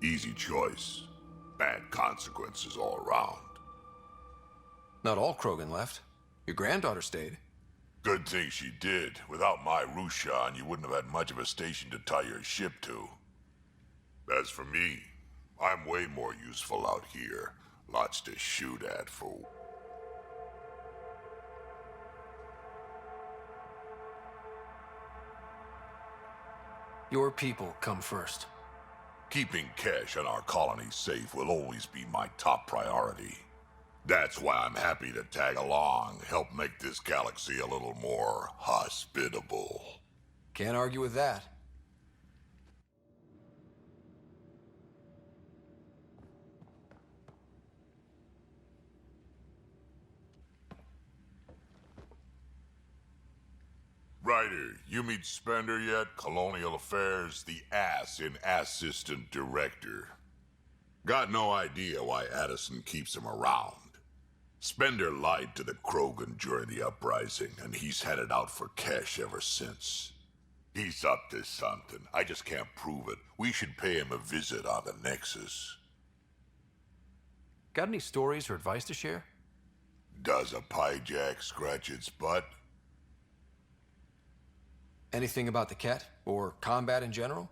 Easy choice. Bad consequences all around. Not all Krogan left. Your granddaughter stayed. Good thing she did. Without my Rushan, you wouldn't have had much of a station to tie your ship to. As for me, I'm way more useful out here. Lots to shoot at, fool. Your people come first. Keeping cash on our colony safe will always be my top priority. That's why I'm happy to tag along, help make this galaxy a little more hospitable. Can't argue with that. Ryder, you meet Spender yet? Colonial Affairs, the ass in Assistant Director. Got no idea why Addison keeps him around. Spender lied to the Krogan during the uprising, and he's headed out for cash ever since. He's up to something. I just can't prove it. We should pay him a visit on the Nexus. Got any stories or advice to share? Does a piejack scratch its butt? Anything about the Ket, or combat in general?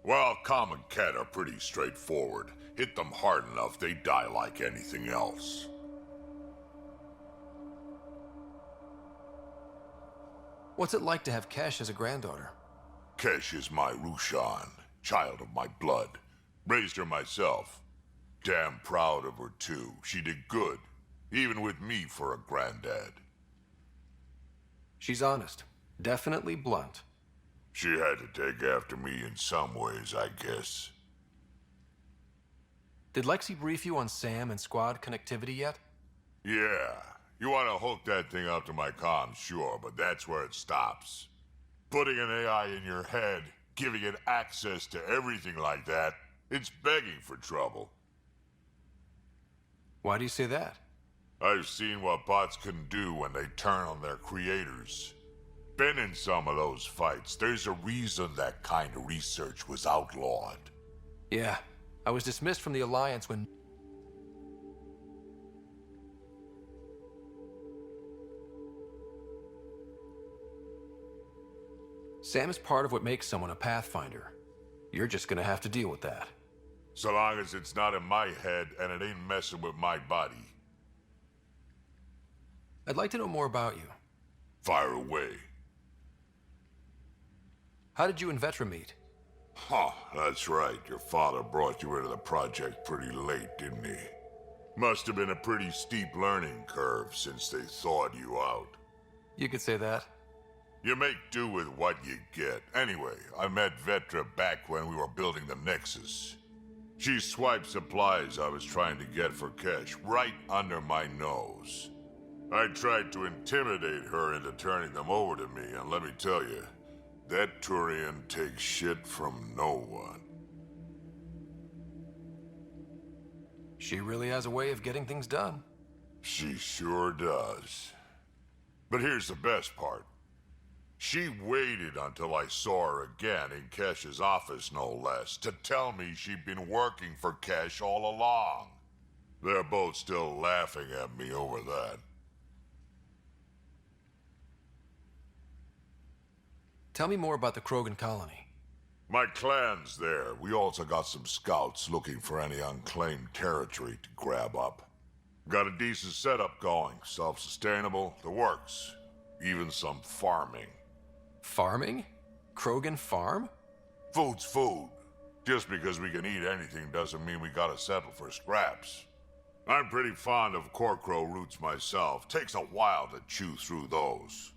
Well, common Ket are pretty straightforward. Hit them hard enough, they die like anything else. What's it like to have Kesh as a granddaughter? Kesh is my Rushan, child of my blood. Raised her myself. Damn proud of her too. She did good, even with me for a granddad. She's honest. Definitely blunt. She had to take after me in some ways, I guess. Did Lexi brief you on SAM and squad connectivity yet? Yeah. You want to hook that thing up to my comms, sure, but that's where it stops. Putting an AI in your head, giving it access to everything like that, it's begging for trouble. Why do you say that? I've seen what bots can do when they turn on their creators. Been in some of those fights. There's a reason that kind of research was outlawed. Yeah, I was dismissed from the Alliance when... Sam is part of what makes someone a Pathfinder. You're just gonna have to deal with that. So long as it's not in my head and it ain't messing with my body. I'd like to know more about you. Fire away. How did you and Vetra meet? Huh, that's right. Your father brought you into the project pretty late, didn't he? Must have been a pretty steep learning curve since they thawed you out. You could say that. You make do with what you get. Anyway, I met Vetra back when we were building the Nexus. She swiped supplies I was trying to get for cash right under my nose. I tried to intimidate her into turning them over to me, and let me tell you, that Turian takes shit from no one. She really has a way of getting things done. She sure does. But here's the best part. She waited until I saw her again in Kesh's office, no less, to tell me she'd been working for Kesh all along. They're both still laughing at me over that. Tell me more about the Krogan colony. My clan's there. We also got some scouts looking for any unclaimed territory to grab up. Got a decent setup going, self-sustainable, the works. Even some farming. Farming? Krogan farm? Food's food. Just because we can eat anything doesn't mean we gotta settle for scraps. I'm pretty fond of Corcrow roots myself. Takes a while to chew through those.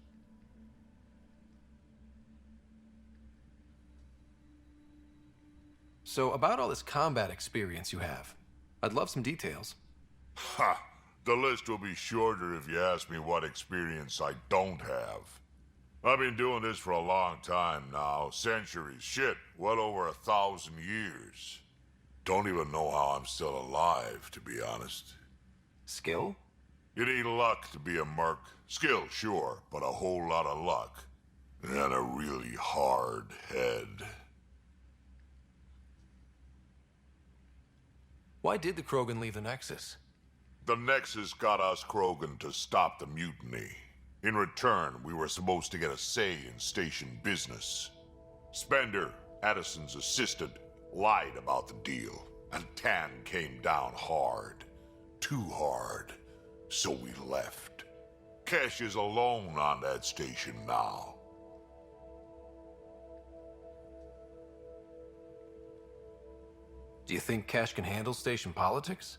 So, about all this combat experience you have, I'd love some details. Ha! The list will be shorter if you ask me what experience I don't have. I've been doing this for a long time now. Centuries. Shit, well over 1,000 years. Don't even know how I'm still alive, to be honest. Skill? You need luck to be a merc. Skill, sure, but a whole lot of luck. And a really hard head. Why did the Krogan leave the Nexus? The Nexus got us Krogan to stop the mutiny. In return, we were supposed to get a say in station business. Spender, Addison's assistant, lied about the deal, and Tan came down hard. Too hard. So we left. Kesh is alone on that station now. Do you think Cash can handle station politics?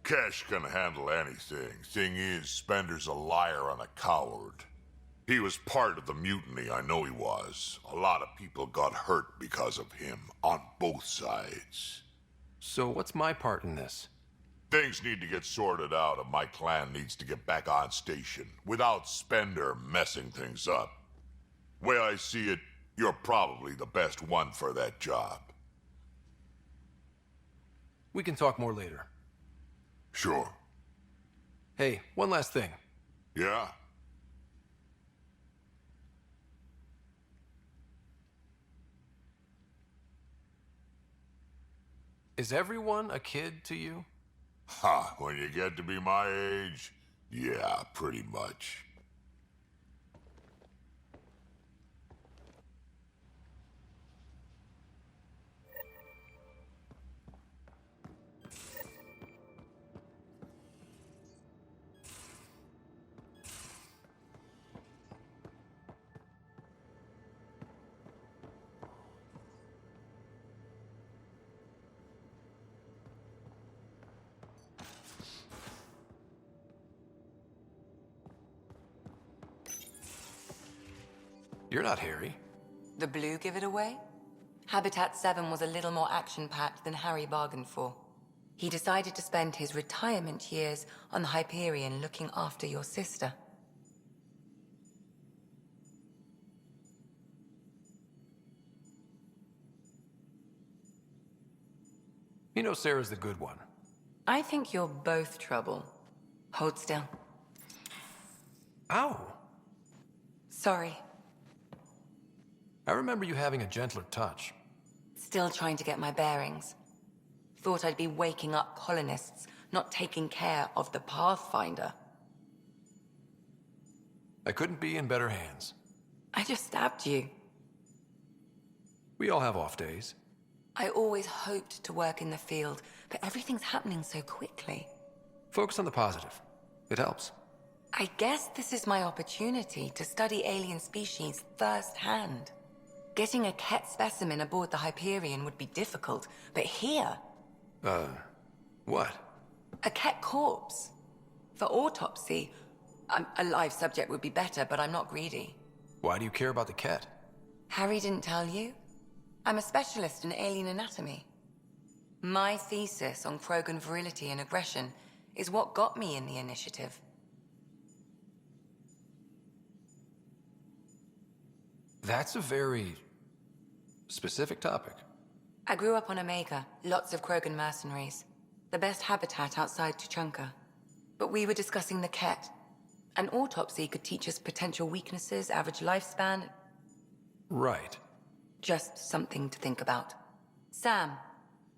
Kesh can handle anything. Thing is, Spender's a liar and a coward. He was part of the mutiny, I know he was. A lot of people got hurt because of him, on both sides. So what's my part in this? Things need to get sorted out, and my clan needs to get back on station, without Spender messing things up. Way I see it, you're probably the best one for that job. We can talk more later. Sure. Hey, one last thing. Yeah? Is everyone a kid to you? Ha, when you get to be my age, yeah, pretty much. You're not Harry. The blue give it away? Habitat 7 was a little more action-packed than Harry bargained for. He decided to spend his retirement years on the Hyperion looking after your sister. You know Sarah's the good one. I think you're both trouble. Hold still. Ow! Sorry. I remember you having a gentler touch. Still trying to get my bearings. Thought I'd be waking up colonists, not taking care of the Pathfinder. I couldn't be in better hands. I just stabbed you. We all have off days. I always hoped to work in the field, but everything's happening so quickly. Focus on the positive. It helps. I guess this is my opportunity to study alien species firsthand. Getting a Ket specimen aboard the Hyperion would be difficult, but here... What? A Ket corpse. For autopsy, a live subject would be better, but I'm not greedy. Why do you care about the Ket? Harry didn't tell you? I'm a specialist in alien anatomy. My thesis on Krogan virility and aggression is what got me in the initiative. That's a very specific topic. I grew up on Omega, lots of Krogan mercenaries. The best habitat outside Tuchanka. But we were discussing the Ket. An autopsy could teach us potential weaknesses, average lifespan. Right. Just something to think about. Sam,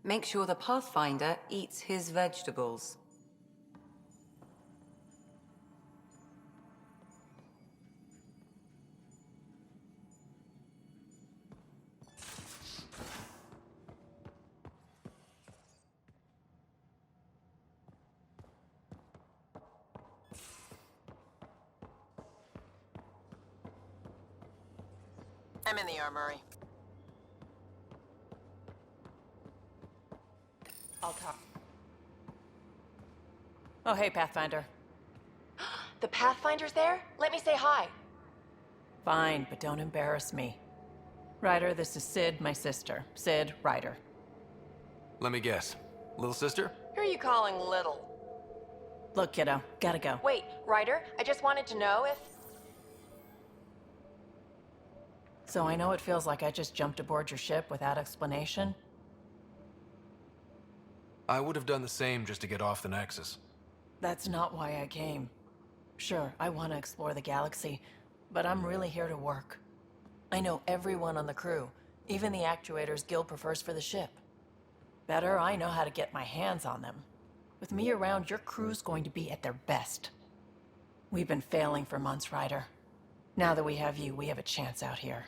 make sure the Pathfinder eats his vegetables. I'm in the armory. I'll talk. Oh, hey, Pathfinder. The Pathfinder's there? Let me say hi. Fine, but don't embarrass me. Ryder, this is Sid, my sister. Sid, Ryder. Let me guess. Little sister? Who are you calling little? Look, kiddo, gotta go. Wait, Ryder, I just wanted to know if... So I know it feels like I just jumped aboard your ship without explanation. I would have done the same just to get off the Nexus. That's not why I came. Sure, I want to explore the galaxy, but I'm really here to work. I know everyone on the crew, even the actuators Gil prefers for the ship. Better, I know how to get my hands on them. With me around, your crew's going to be at their best. We've been failing for months, Ryder. Now that we have you, we have a chance out here.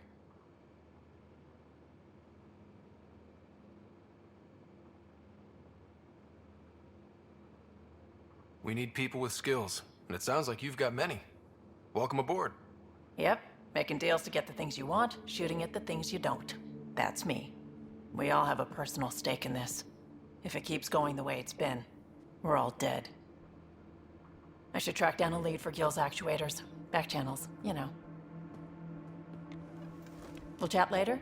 We need people with skills, and it sounds like you've got many. Welcome aboard. Yep, making deals to get the things you want, shooting at the things you don't. That's me. We all have a personal stake in this. If it keeps going the way it's been, we're all dead. I should track down a lead for Gil's actuators. Back channels, you know. We'll chat later?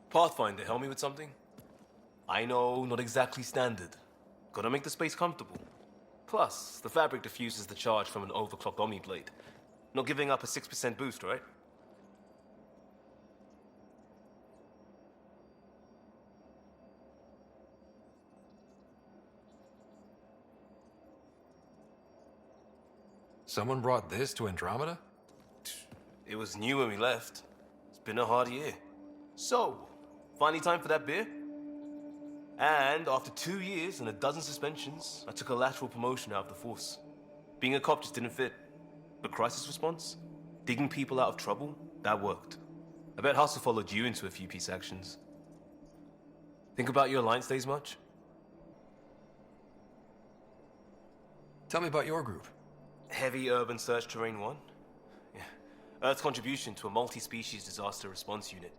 Pathfinder, help me with something? I know, not exactly standard. Gotta make the space comfortable. Plus, the fabric diffuses the charge from an overclocked Omni blade. Not giving up a 6% boost, right? Someone brought this to Andromeda? It was new when we left. It's been a hard year. So, finally time for that beer? And after 2 years and a dozen suspensions, I took a lateral promotion out of the force. Being a cop just didn't fit. But crisis response? Digging people out of trouble? That worked. I bet Hustle followed you into a few peace actions. Think about your Alliance days much? Tell me about your group. Heavy Urban Search Terrain 1? Yeah. Earth's contribution to a multi-species disaster response unit.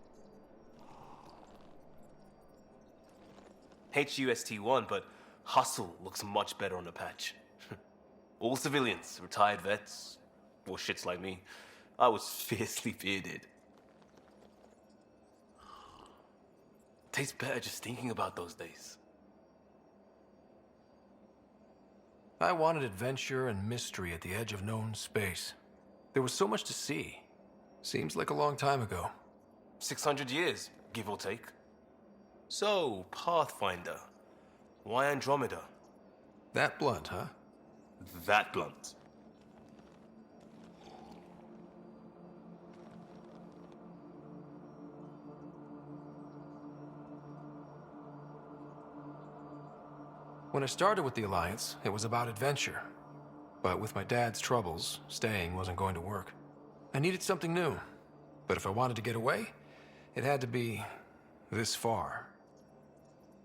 HUST-1, but Hustle looks much better on the patch. All civilians, retired vets, or shits like me. I was fiercely bearded. Tastes better just thinking about those days. I wanted adventure and mystery at the edge of known space. There was so much to see. Seems like a long time ago. 600 years, give or take. So, Pathfinder. Why Andromeda? That blunt, huh? That blunt. When I started with the Alliance, it was about adventure. But with my dad's troubles, staying wasn't going to work. I needed something new. But if I wanted to get away, it had to be this far.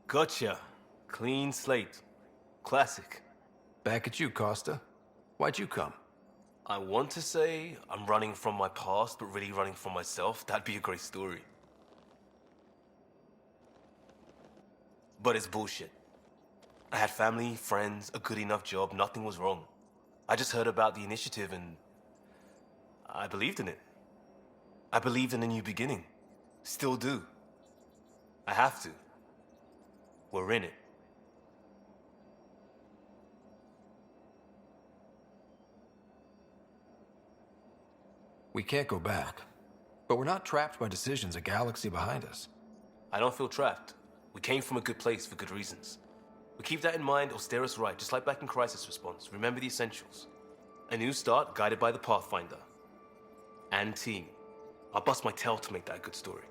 Gotcha. Clean slate. Classic. Back at you, Costa. Why'd you come? I want to say I'm running from my past, but really running from myself. That'd be a great story. But it's bullshit. I had family, friends, a good enough job, nothing was wrong. I just heard about the initiative and I believed in it. I believed in a new beginning. Still do. I have to. We're in it. We can't go back. But we're not trapped by decisions a galaxy behind us. I don't feel trapped. We came from a good place for good reasons. We keep that in mind or steer us right, just like back in Crisis Response. Remember the essentials. A new start guided by the Pathfinder. And team. I'll bust my tail to make that a good story.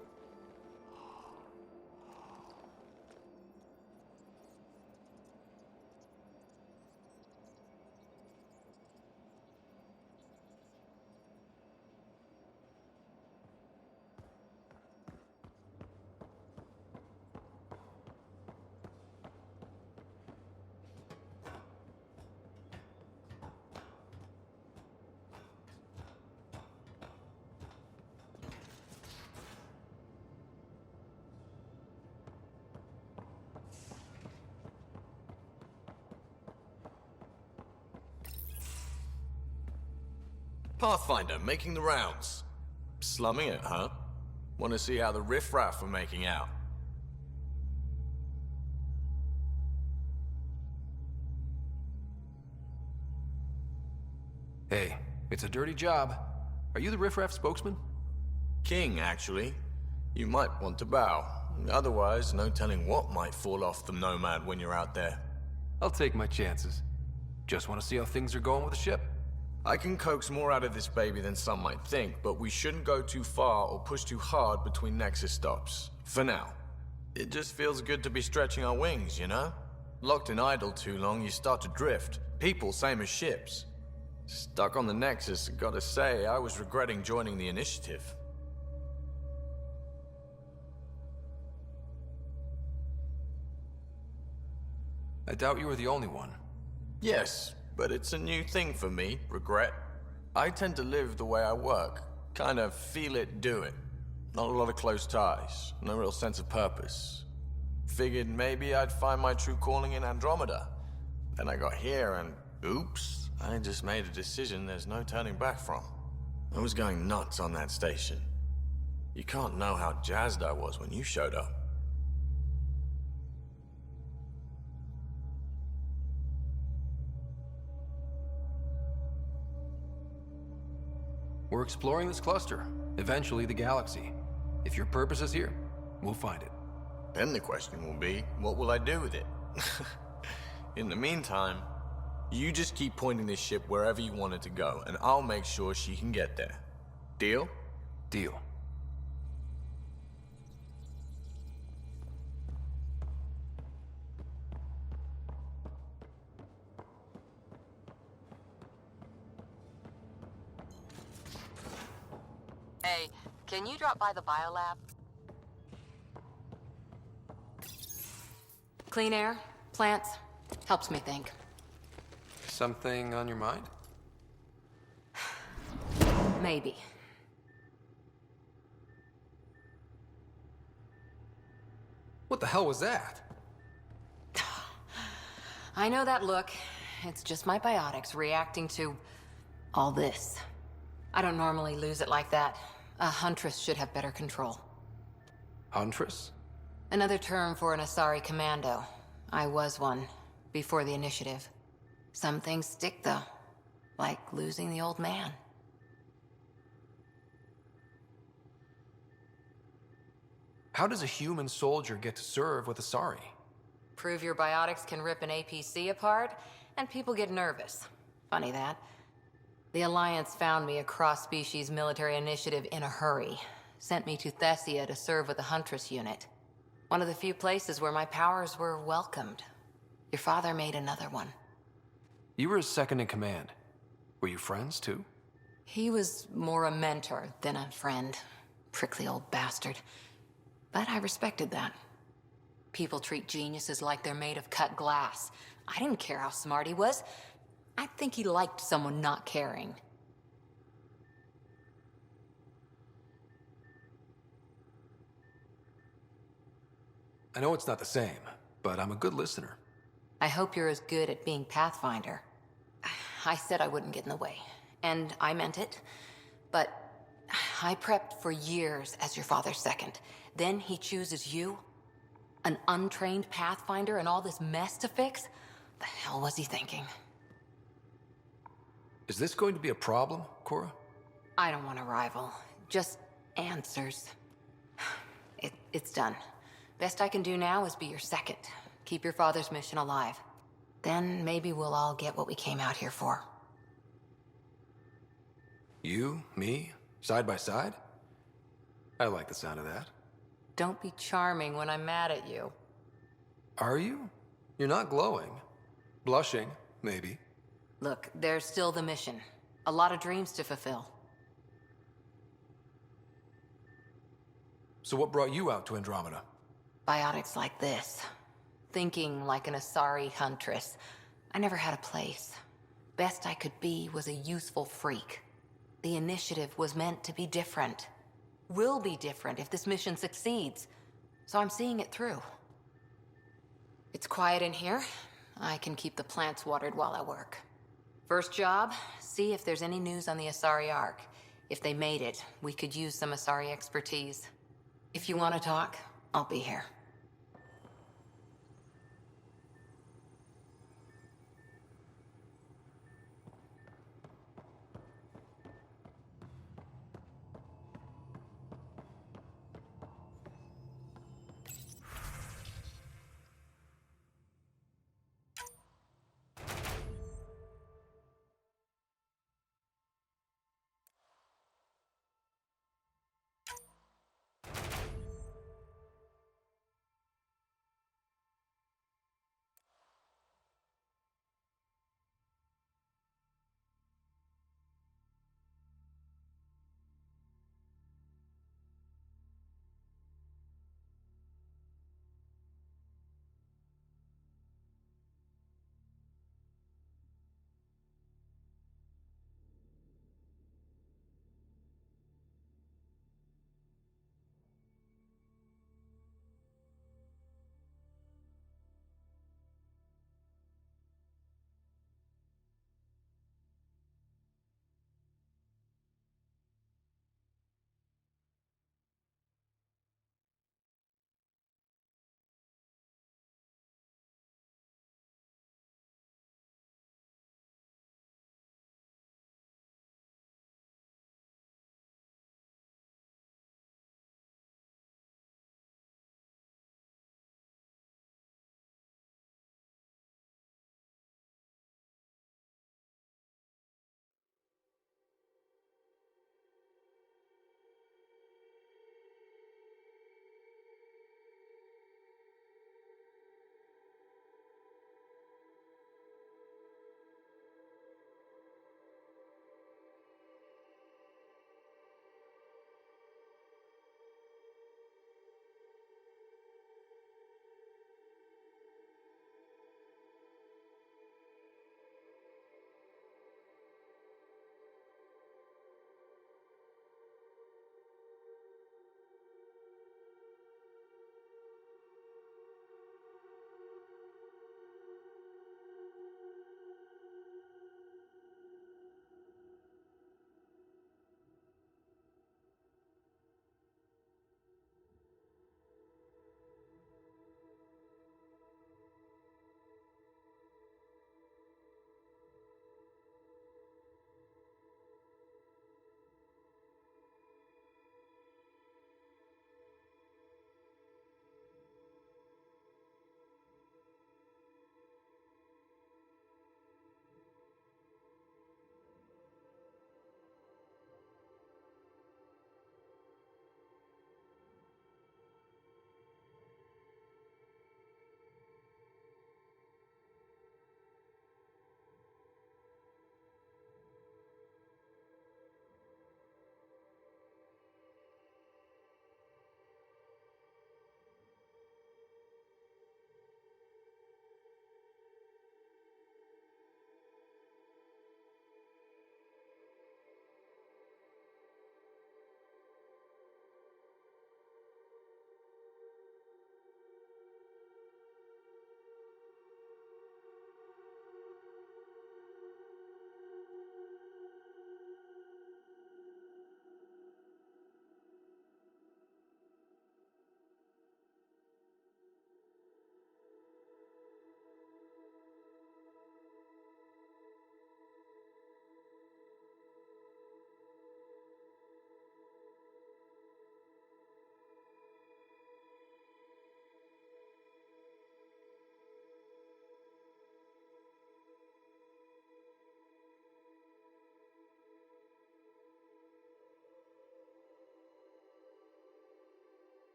Pathfinder, making the rounds. Slumming it, huh? Want to see how the riffraff are making out? Hey, it's a dirty job. Are you the riffraff spokesman? King, actually. You might want to bow. Otherwise, no telling what might fall off the Nomad when you're out there. I'll take my chances. Just want to see how things are going with the ship. I can coax more out of this baby than some might think, but we shouldn't go too far or push too hard between Nexus stops. For now. It just feels good to be stretching our wings, you know? Locked in idle too long, you start to drift. People, same as ships. Stuck on the Nexus, gotta say, I was regretting joining the Initiative. I doubt you were the only one. Yes, but it's a new thing for me, regret. I tend to live the way I work. Kind of feel it, do it. Not a lot of close ties, no real sense of purpose. Figured maybe I'd find my true calling in Andromeda. Then I got here and, oops, I just made a decision there's no turning back from. I was going nuts on that station. You can't know how jazzed I was when you showed up. We're exploring this cluster, eventually the galaxy. If your purpose is here, we'll find it. Then the question will be, what will I do with it? In the meantime, you just keep pointing this ship wherever you want it to go, and I'll make sure she can get there. Deal? Deal. Hey, can you drop by the biolab? Clean air, plants, helps me think. Something on your mind? Maybe. What the hell was that? I know that look. It's just my biotics reacting to all this. I don't normally lose it like that. A huntress should have better control. Huntress? Another term for an Asari commando. I was one, before the initiative. Some things stick, though. Like losing the old man. How does a human soldier get to serve with Asari? Prove your biotics can rip an APC apart, and people get nervous. Funny that. The Alliance found me a cross-species military initiative in a hurry. Sent me to Thessia to serve with the Huntress unit. One of the few places where my powers were welcomed. Your father made another one. You were his second in command. Were you friends, too? He was more a mentor than a friend. Prickly old bastard. But I respected that. People treat geniuses like they're made of cut glass. I didn't care how smart he was. I think he liked someone not caring. I know it's not the same, but I'm a good listener. I hope you're as good at being Pathfinder. I said I wouldn't get in the way, and I meant it. But I prepped for years as your father's second. Then he chooses you? An untrained Pathfinder and all this mess to fix? The hell was he thinking? Is this going to be a problem, Cora? I don't want a rival. Just answers. It's done. Best I can do now is be your second. Keep your father's mission alive. Then maybe we'll all get what we came out here for. You, me, side by side? I like the sound of that. Don't be charming when I'm mad at you. Are you? You're not glowing. Blushing, maybe. Look, there's still the mission. A lot of dreams to fulfill. So what brought you out to Andromeda? Biotics like this. Thinking like an Asari huntress. I never had a place. Best I could be was a useful freak. The initiative was meant to be different. Will be different if this mission succeeds. So I'm seeing it through. It's quiet in here. I can keep the plants watered while I work. First job, see if there's any news on the Asari Ark. If they made it, we could use some Asari expertise. If you want to talk, I'll be here.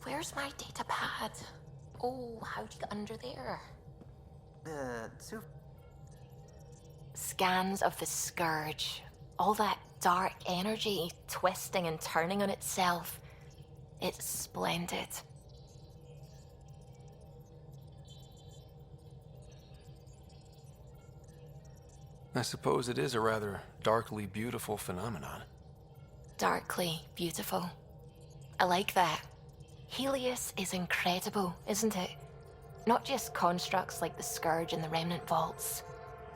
Where's my data pad? Oh, how'd you get under there? Scans of the Scourge. All that dark energy twisting and turning on itself. It's splendid. I suppose it is a rather darkly beautiful phenomenon. Darkly beautiful. I like that. Helios is incredible, isn't it? Not just constructs like the Scourge and the Remnant Vaults.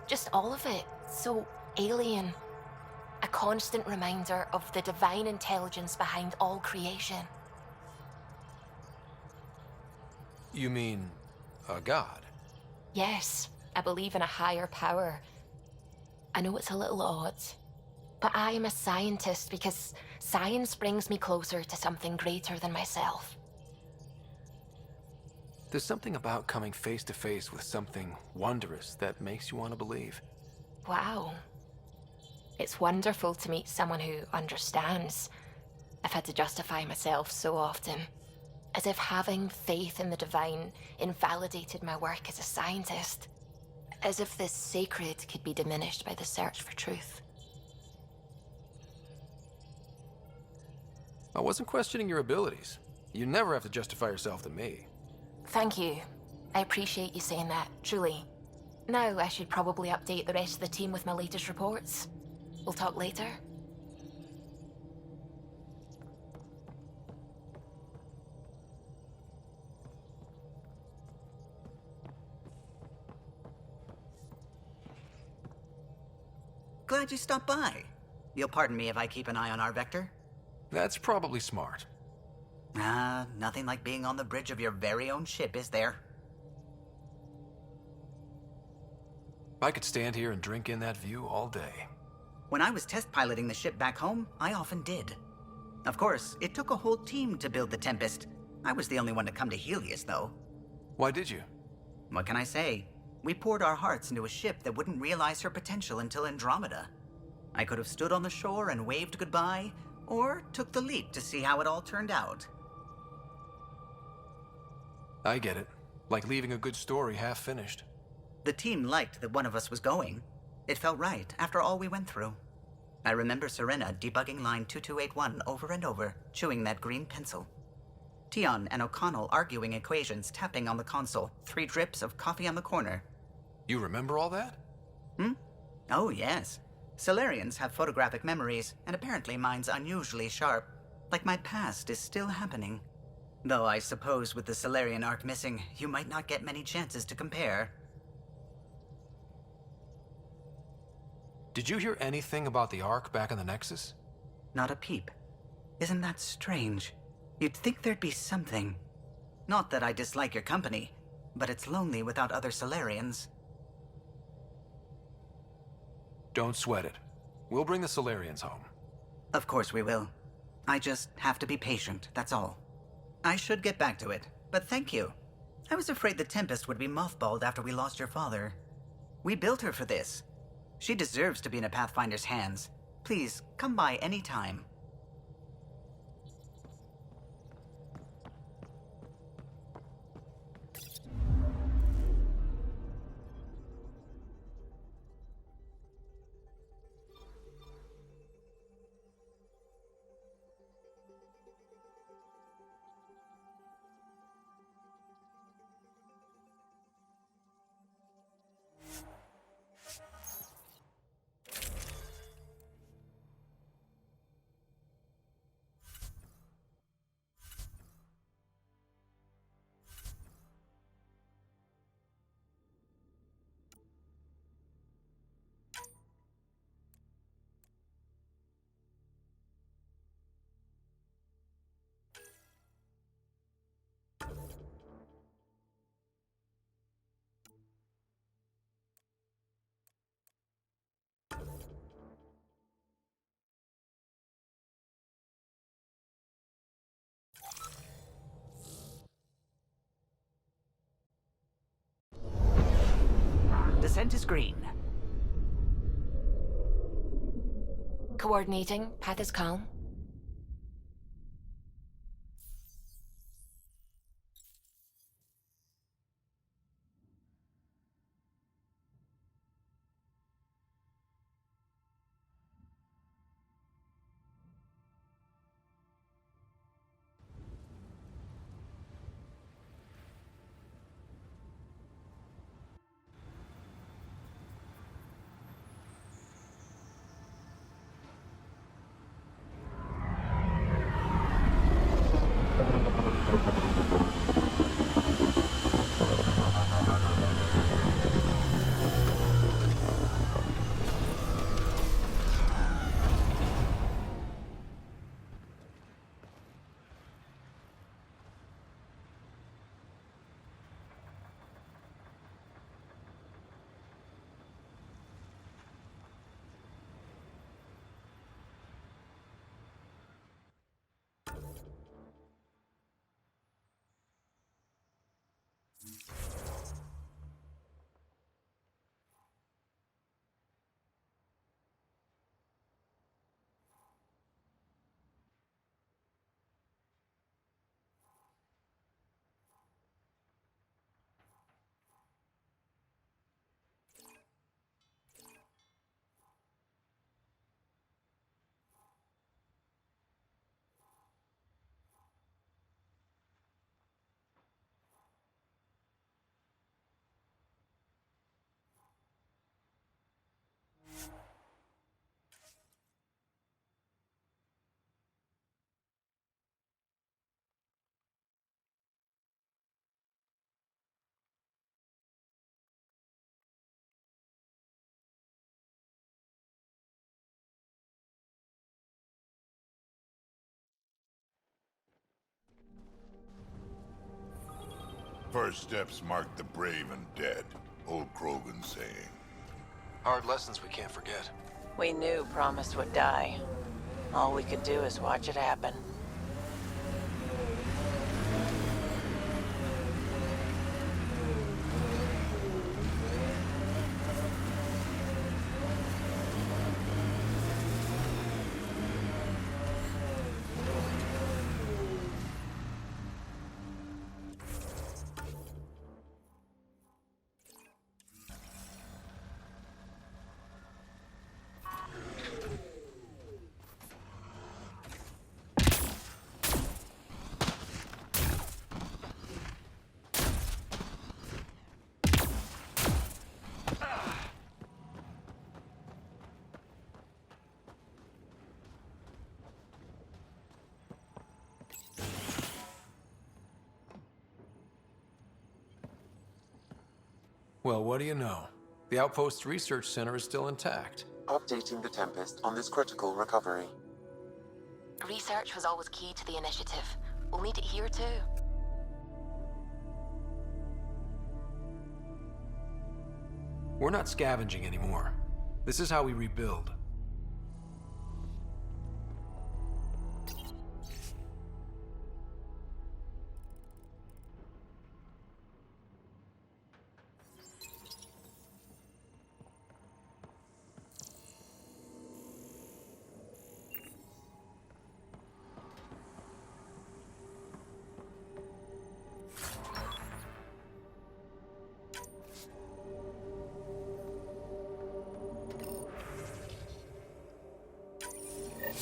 Just all of it. So alien. A constant reminder of the divine intelligence behind all creation. You mean a god? Yes, I believe in a higher power. I know it's a little odd, but I am a scientist because science brings me closer to something greater than myself. There's something about coming face to face with something wondrous that makes you want to believe. Wow. It's wonderful to meet someone who understands. I've had to justify myself so often, as if having faith in the divine invalidated my work as a scientist. As if the sacred could be diminished by the search for truth. I wasn't questioning your abilities. You never have to justify yourself to me. Thank you. I appreciate you saying that, truly. Now I should probably update the rest of the team with my latest reports. We'll talk later. Glad you stopped by. You'll pardon me if I keep an eye on our vector? That's probably smart. Nothing like being on the bridge of your very own ship, is there? I could stand here and drink in that view all day. When I was test piloting the ship back home, I often did. Of course, it took a whole team to build the Tempest. I was the only one to come to Helios, though. Why did you? What can I say? We poured our hearts into a ship that wouldn't realize her potential until Andromeda. I could have stood on the shore and waved goodbye, or took the leap to see how it all turned out. I get it. Like leaving a good story half finished. The team liked that one of us was going. It felt right after all we went through. I remember Serena debugging line 2281 over and over, chewing that green pencil. Tion and O'Connell arguing equations, tapping on the console, 3 drips of coffee on the corner. You remember all that? Oh, yes. Solarians have photographic memories, and apparently mine's unusually sharp. Like my past is still happening. Though I suppose with the Solarian arc missing, you might not get many chances to compare. Did you hear anything about the Ark back in the Nexus? Not a peep. Isn't that strange? You'd think there'd be something. Not that I dislike your company, but it's lonely without other Solarians. Don't sweat it. We'll bring the Solarians home. Of course we will. I just have to be patient, that's all. I should get back to it, but thank you. I was afraid the Tempest would be mothballed after we lost your father. We built her for this. She deserves to be in a Pathfinder's hands. Please, come by any time. Descent is green. Coordinating. Path is calm. First steps mark the brave and dead. Old Krogan saying. Hard lessons we can't forget. We knew Promise would die. All we could do is watch it happen. Well, what do you know? The Outpost's research center is still intact. Updating the Tempest on this critical recovery. Research was always key to the initiative. We'll need it here too. We're not scavenging anymore. This is how we rebuild.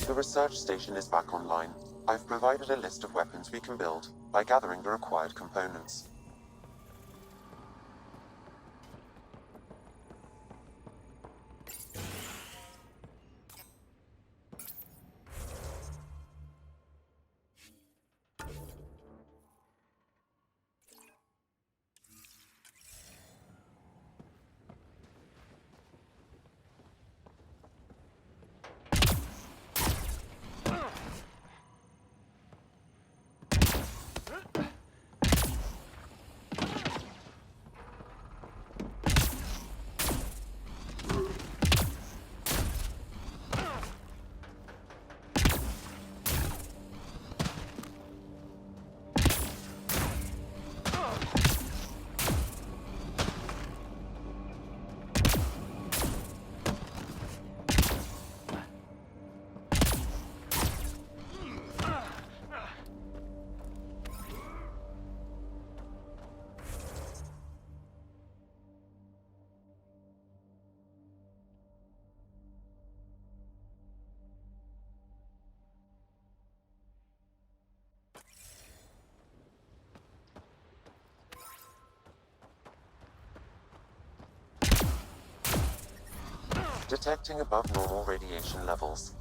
The research station is back online. I've provided a list of weapons we can build by gathering the required components. Detecting above normal radiation levels.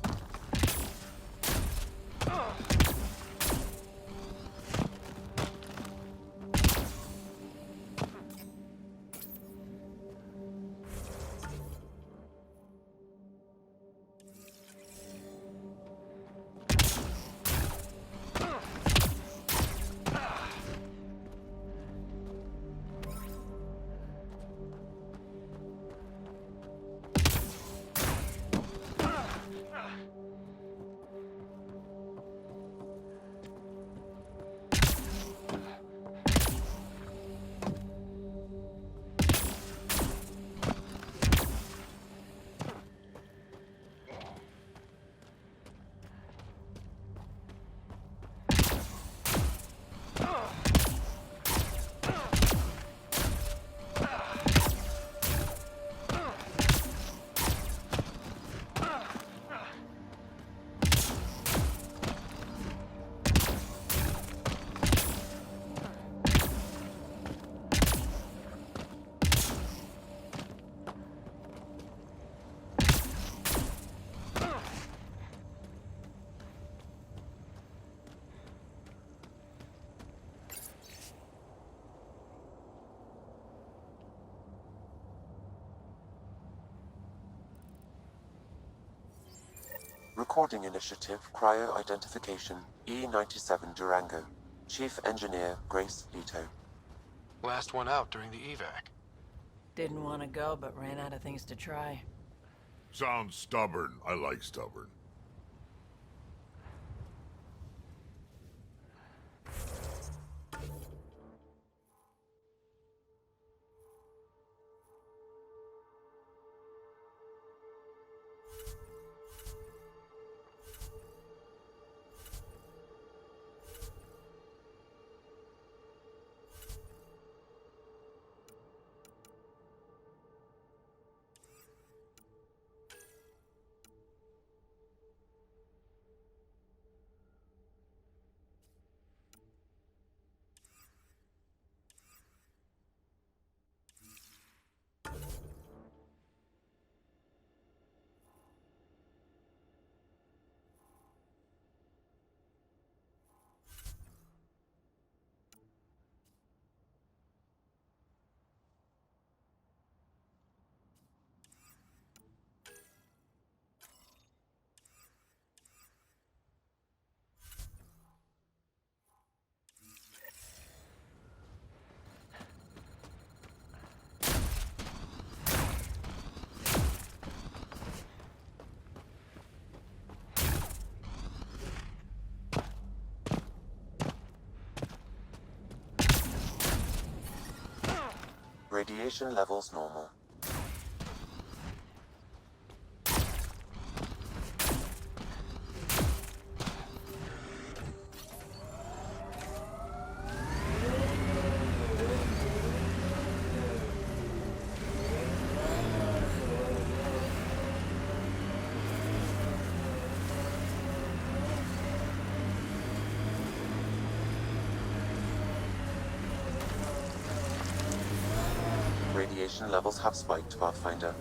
Recording Initiative Cryo Identification E97 Durango. Chief Engineer Grace Leto. Last one out during the evac. Didn't want to go, but ran out of things to try. Sounds stubborn. I like stubborn. Radiation levels normal. Radiation levels have spiked, Pathfinder.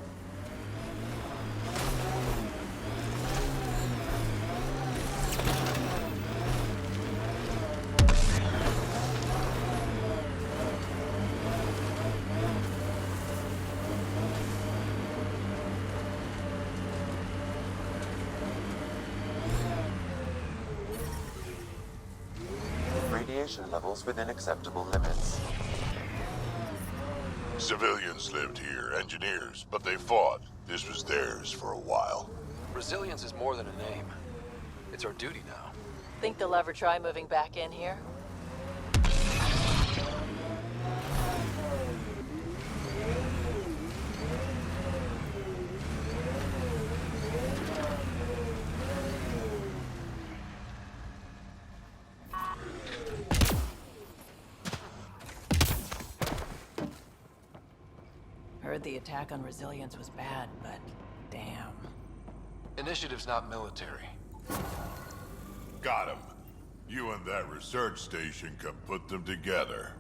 Radiation levels within acceptable limits. Civilians lived here, engineers, but they fought. This was theirs for a while. Resilience is more than a name. It's our duty now. Think they'll ever try moving back in here? Heard the attack on Resilience was bad, but damn. Initiative's not military. Got him. You and that research station can put them together.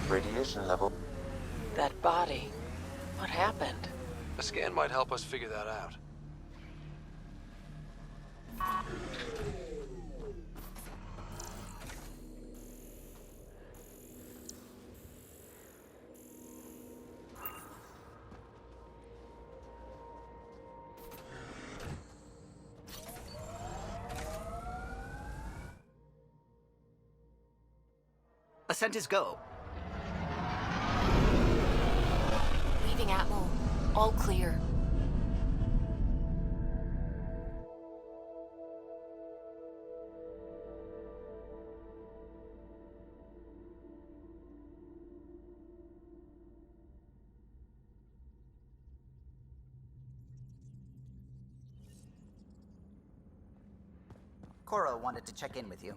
Radiation level. That body. What happened? A scan might help us figure that out. Ascent is go. Leaving Atmo. All clear. Cora wanted to check in with you.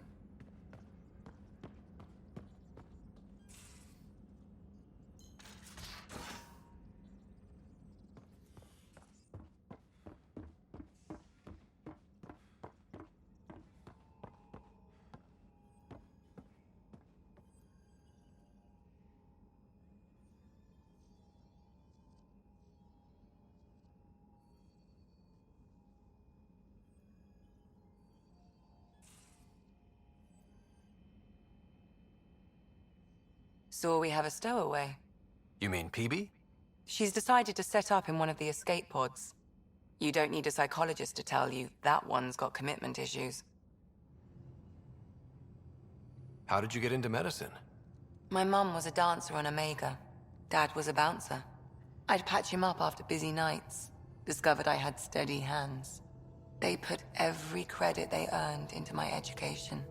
So we have a stowaway. You mean PB? She's decided to set up in one of the escape pods. You don't need a psychologist to tell you that one's got commitment issues. How did you get into medicine? My mum was a dancer on Omega. Dad was a bouncer. I'd patch him up after busy nights. Discovered I had steady hands. They put every credit they earned into my education.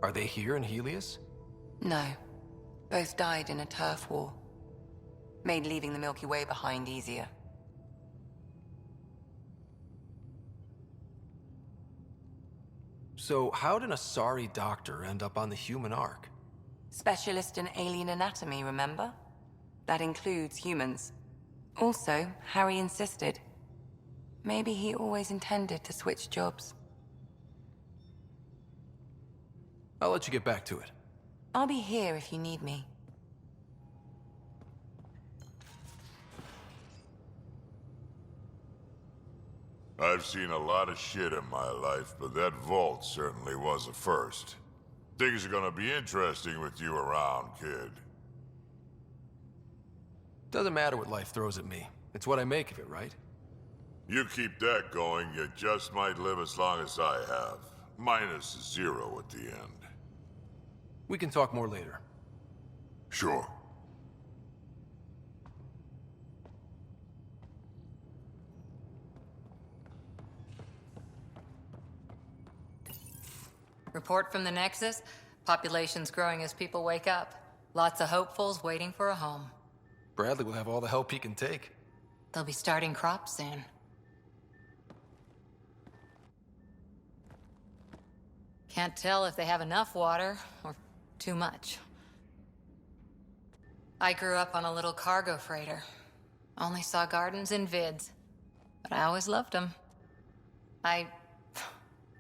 Are they here in Helios? No. Both died in a turf war. Made leaving the Milky Way behind easier. So how did an Asari doctor end up on the human Ark? Specialist in alien anatomy, remember? That includes humans. Also, Harry insisted. Maybe he always intended to switch jobs. I'll let you get back to it. I'll be here if you need me. I've seen a lot of shit in my life, but that vault certainly was a first. Things are gonna be interesting with you around, kid. Doesn't matter what life throws at me. It's what I make of it, right? You keep that going, you just might live as long as I have. Minus 0 at the end. We can talk more later. Sure. Report from the Nexus. Population's growing as people wake up. Lots of hopefuls waiting for a home. Bradley will have all the help he can take. They'll be starting crops soon. Can't tell if they have enough water or too much. I grew up on a little cargo freighter. Only saw gardens in vids, but I always loved them. I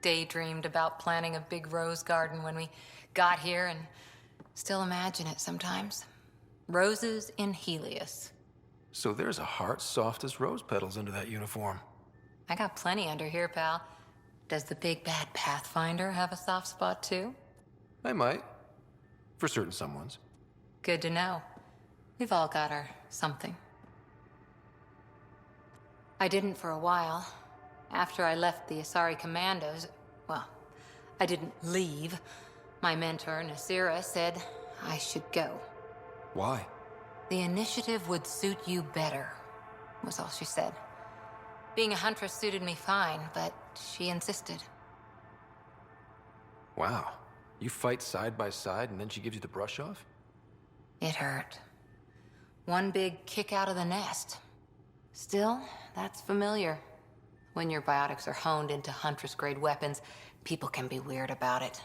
daydreamed about planting a big rose garden when we got here and still imagine it sometimes. Roses in Helios. So there's a heart soft as rose petals under that uniform. I got plenty under here, pal. Does the big bad Pathfinder have a soft spot too? I might. For certain someones. Good to know. We've all got our something. I didn't for a while. After I left the Asari Commandos, well, I didn't leave. My mentor, Nasira, said I should go. Why? The initiative would suit you better, was all she said. Being a huntress suited me fine, but she insisted. Wow. You fight side by side and then she gives you the brush off? It hurt. One big kick out of the nest. Still, that's familiar. When your biotics are honed into Huntress-grade weapons, people can be weird about it.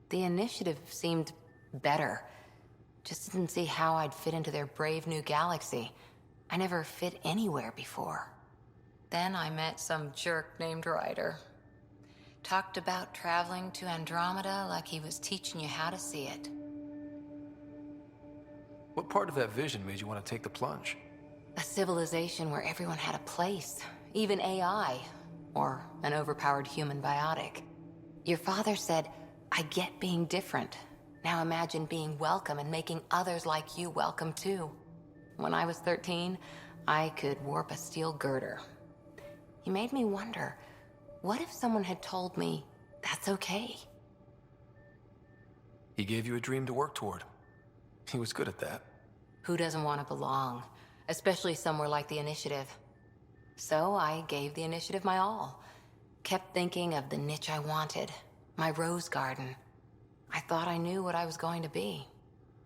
The initiative seemed better. Just didn't see how I'd fit into their brave new galaxy. I never fit anywhere before. Then I met some jerk named Ryder. Talked about traveling to Andromeda like he was teaching you how to see it. What part of that vision made you want to take the plunge? A civilization where everyone had a place, even AI, or an overpowered human biotic. Your father said, I get being different. Now imagine being welcome and making others like you welcome too. When I was 13, I could warp a steel girder. He made me wonder, what if someone had told me that's okay? He gave you a dream to work toward. He was good at that. Who doesn't want to belong? Especially somewhere like the Initiative. So I gave the Initiative my all. Kept thinking of the niche I wanted. My rose garden. I thought I knew what I was going to be.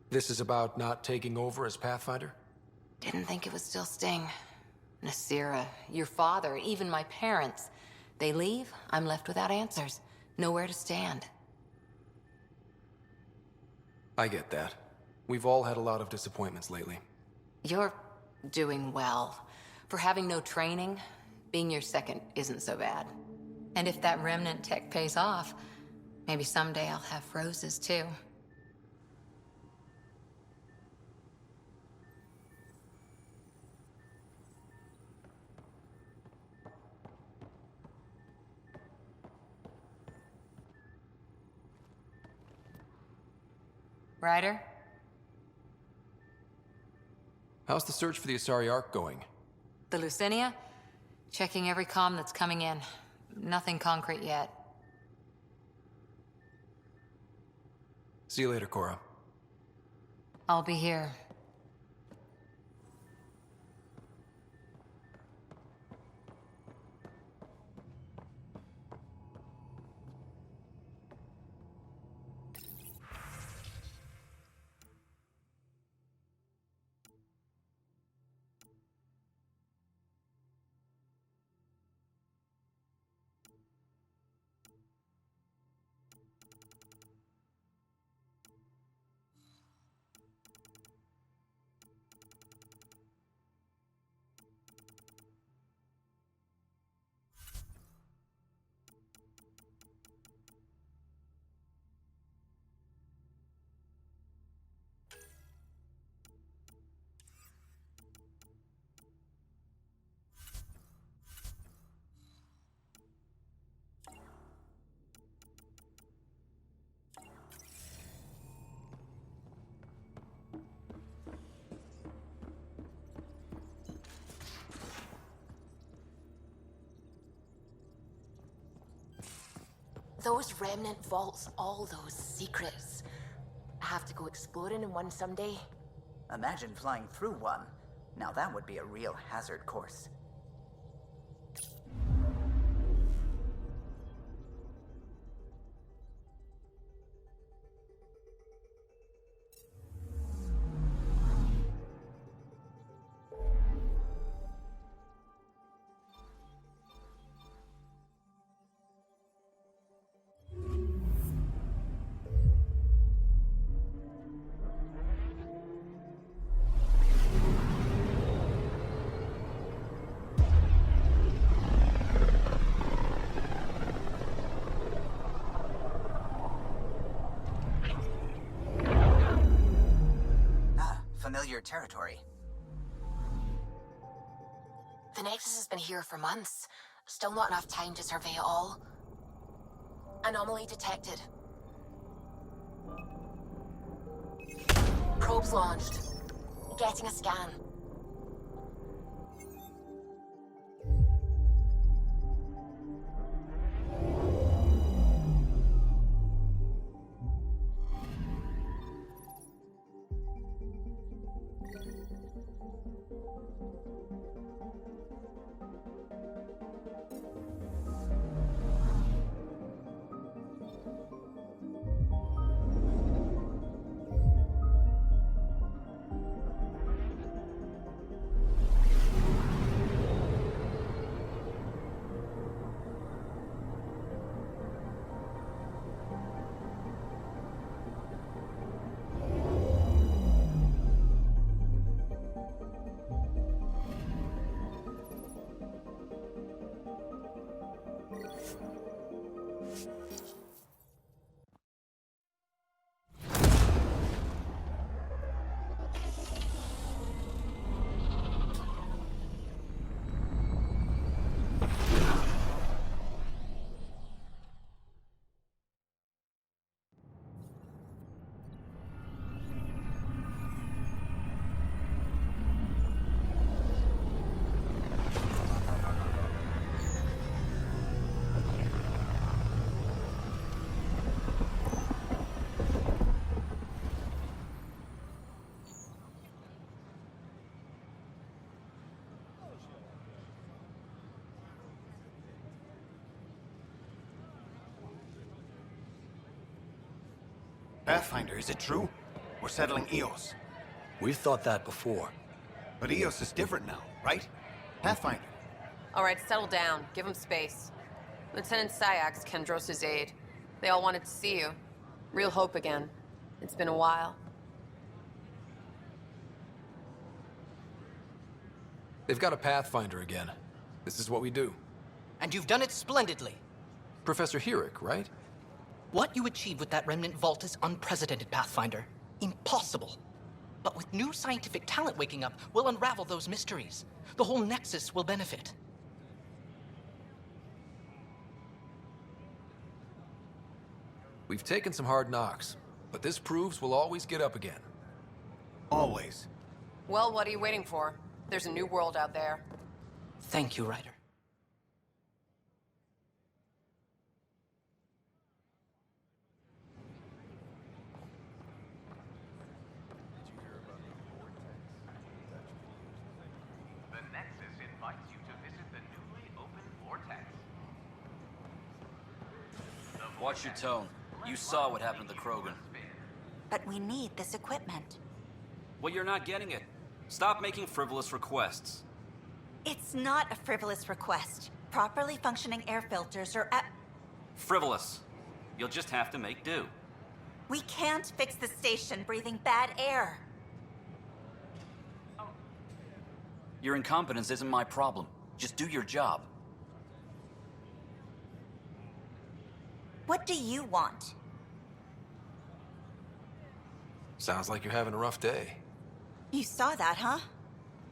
This is about not taking over as Pathfinder? Didn't think it would still sting. Nasira, your father, even my parents. They leave, I'm left without answers. Nowhere to stand. I get that. We've all had a lot of disappointments lately. You're doing well. For having no training, being your second isn't so bad. And if that remnant tech pays off, maybe someday I'll have roses too. Ryder? How's the search for the Asari Ark going? The Lucinia? Checking every comm that's coming in. Nothing concrete yet. See you later, Cora. I'll be here. Those remnant vaults, all those secrets. I have to go exploring in one someday. Imagine flying through one. Now that would be a real hazard course. Familiar territory. The Nexus has been here for months. Still not enough time to survey it all. Anomaly detected. Probes launched. Getting a scan. Pathfinder, is it true? We're settling Eos. We've thought that before. But Eos is different now, right? Pathfinder. All right, settle down. Give him space. Lieutenant Sayak's Kendros' aide. They all wanted to see you. Real hope again. It's been a while. They've got a Pathfinder again. This is what we do. And you've done it splendidly. Professor Herrick, right? What you achieved with that remnant vault is unprecedented, Pathfinder. Impossible. But with new scientific talent waking up, we'll unravel those mysteries. The whole Nexus will benefit. We've taken some hard knocks, but this proves we'll always get up again. Always. Well, what are you waiting for? There's a new world out there. Thank you, Ryder. The Nexus invites you to visit the newly opened Vortex. Watch your tone. You saw what happened to the Krogan. But we need this equipment. Well, you're not getting it. Stop making frivolous requests. It's not a frivolous request. Properly functioning air filters are at... Frivolous. You'll just have to make do. We can't fix the station breathing bad air. Your incompetence isn't my problem. Just do your job. What do you want? Sounds like you're having a rough day. You saw that, huh?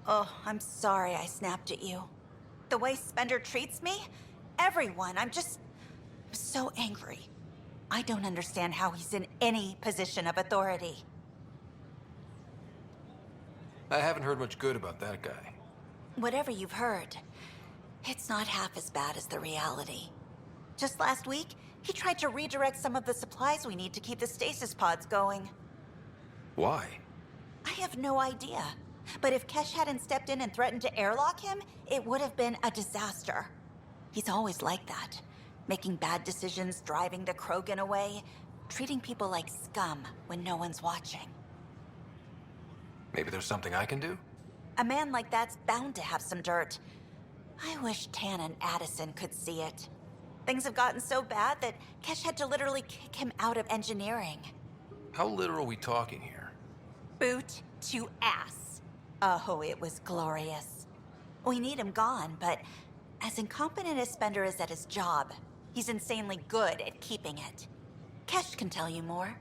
Oh, I'm sorry I snapped at you. The way Spender treats me? Everyone, I'm so angry. I don't understand how he's in any position of authority. I haven't heard much good about that guy. Whatever you've heard, it's not half as bad as the reality. Just last week, he tried to redirect some of the supplies we need to keep the stasis pods going. Why? I have no idea. But if Kesh hadn't stepped in and threatened to airlock him, it would have been a disaster. He's always like that. Making bad decisions, driving the Krogan away, treating people like scum when no one's watching. Maybe there's something I can do? A man like that's bound to have some dirt. I wish Tan and Addison could see it. Things have gotten so bad that Kesh had to literally kick him out of engineering. How literal are we talking here? Boot to ass. Oh, it was glorious. We need him gone, but as incompetent as Spender is at his job, he's insanely good at keeping it. Kesh can tell you more.